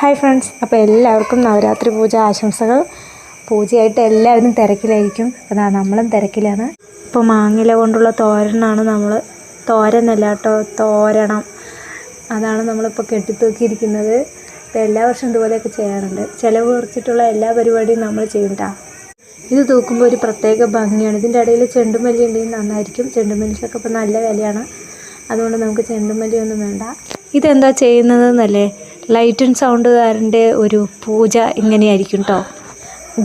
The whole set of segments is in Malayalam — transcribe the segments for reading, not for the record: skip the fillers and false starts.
ഹായ് ഫ്രണ്ട്സ്, അപ്പോൾ എല്ലാവർക്കും നവരാത്രി പൂജ ആശംസകൾ. പൂജയായിട്ട് എല്ലാവരും തിരക്കിലായിരിക്കും. അപ്പോൾ നമ്മളും തിരക്കിലാണ്. ഇപ്പോൾ മാങ്ങില കൊണ്ടുള്ള തോരനാണ് നമ്മൾ, തോരനല്ല കേട്ടോ, തോരണം. അതാണ് നമ്മളിപ്പോൾ കെട്ടിത്തൂക്കിയിരിക്കുന്നത്. ഇപ്പോൾ എല്ലാ വർഷവും ഇതുപോലെയൊക്കെ ചെയ്യാറുണ്ട്. ചിലവ് കുറച്ചിട്ടുള്ള എല്ലാ പരിപാടിയും നമ്മൾ ചെയ്യണ്ട. ഇത് തൂക്കുമ്പോൾ ഒരു പ്രത്യേക ഭംഗിയാണ്. ഇതിൻ്റെ ഇടയിൽ ചെണ്ടുമല്ലി ഉണ്ടെങ്കിൽ നന്നായിരിക്കും. ചെണ്ടുമല്ലിക്കൊക്കെ ഇപ്പോൾ നല്ല വിലയാണ്, അതുകൊണ്ട് നമുക്ക് ചെണ്ടുമല്ലിയൊന്നും വേണ്ട. ഇതെന്താ ചെയ്യുന്നതെന്നല്ലേ, ലൈറ്റ് ആൻഡ് സൗണ്ടുകാരൻ്റെ ഒരു പൂജ ഇങ്ങനെയായിരിക്കും കേട്ടോ.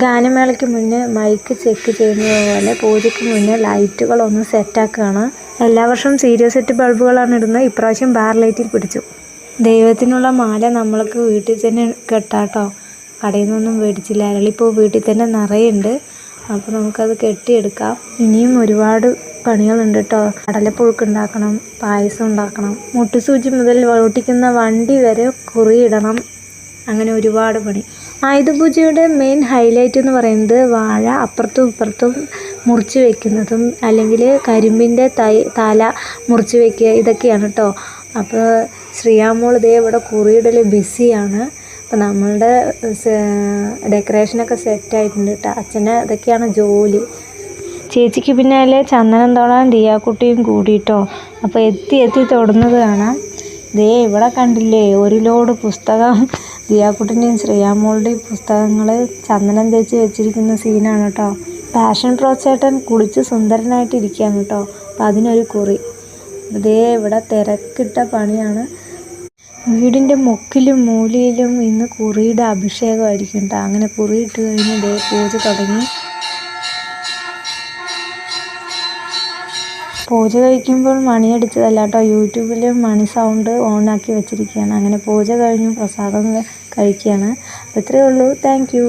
ഗാനമേളയ്ക്ക് മുന്നേ മൈക്ക് ചെക്ക് ചെയ്യുന്നത് പോലെ പൂജയ്ക്ക് മുന്നേ ലൈറ്റുകളൊന്ന് സെറ്റാക്കുകയാണ്. എല്ലാ വർഷവും സീരിയോ സെറ്റ് ബൾബുകളാണ് ഇടുന്നത്. ഇപ്രാവശ്യം ബാർ ലൈറ്റിൽ പിടിച്ചു. ദൈവത്തിനുള്ള മാല നമ്മൾക്ക് വീട്ടിൽ തന്നെ കെട്ടാട്ടോ, കടയിൽ നിന്നൊന്നും മേടിച്ചില്ല. അരളിപ്പൂ വീട്ടിൽ തന്നെ നിറയുണ്ട്, അപ്പോൾ നമുക്കത് കെട്ടിയെടുക്കാം. ഇനിയും ഒരുപാട് പണികളുണ്ട് കേട്ടോ. കടലപ്പുഴുക്ക് ഉണ്ടാക്കണം, പായസം ഉണ്ടാക്കണം, മുട്ടുസൂചി മുതൽ ഓട്ടിക്കുന്ന വണ്ടി വരെ കുറിയിടണം, അങ്ങനെ ഒരുപാട് പണി. ആയുധപൂജയുടെ മെയിൻ ഹൈലൈറ്റ് എന്ന് പറയുന്നത് വാഴ അപ്പുറത്തും ഇപ്പുറത്തും മുറിച്ച് വെക്കുന്നതും അല്ലെങ്കിൽ കരിമ്പിൻ്റെ തല മുറിച്ച് വെക്കുക, ഇതൊക്കെയാണ് കേട്ടോ. അപ്പോൾ ശ്രീയാമോൾ ഇതേ ഇവിടെ കുറിയിടൽ ബിസിയാണ്. അപ്പോൾ നമ്മളുടെ ഡെക്കറേഷനൊക്കെ സെറ്റായിട്ടുണ്ട് കേട്ടോ. അച്ഛന് ഇതൊക്കെയാണ് ജോലി. ചേച്ചിക്ക് പിന്നാലെ ചന്ദനം തൊടാൻ ദിയാക്കുട്ടിയും കൂടിയിട്ടോ. അപ്പോൾ എത്തി തൊടുന്നത് കാണാം. ദേ ഇവിടെ കണ്ടില്ലേ, ഒരു ലോഡ് പുസ്തകം, ദിയാക്കുട്ടിൻ്റെയും ശ്രീയാമോളുടെയും പുസ്തകങ്ങൾ ചന്ദനം തേച്ച് വെച്ചിരിക്കുന്ന സീനാണ് കേട്ടോ. പാഷൻ പ്രോ ചേട്ടൻ കുളിച്ച് സുന്ദരനായിട്ടിരിക്കുകയാണ് കേട്ടോ. അപ്പം അതിനൊരു കുറി. ദേ ഇവിടെ തിരക്കിട്ട പണിയാണ്. വീടിൻ്റെ മുക്കിലും മൂലയിലും ഇന്ന് കുറിയുടെ അഭിഷേകമായിരിക്കും കേട്ടോ. അങ്ങനെ കുറിയിട്ട് കഴിഞ്ഞ് ദേ പൂജ തുടങ്ങി. പൂജ കഴിക്കുമ്പോൾ മണിയടിച്ചതല്ല കേട്ടോ, യൂട്യൂബിൽ മണി സൗണ്ട് ഓണാക്കി വെച്ചിരിക്കുകയാണ്. അങ്ങനെ പൂജ കഴിഞ്ഞു പ്രസാദം കഴിക്കുകയാണ്. അപ്പോൾ ഇത്രയേ ഉള്ളൂ. Thank you.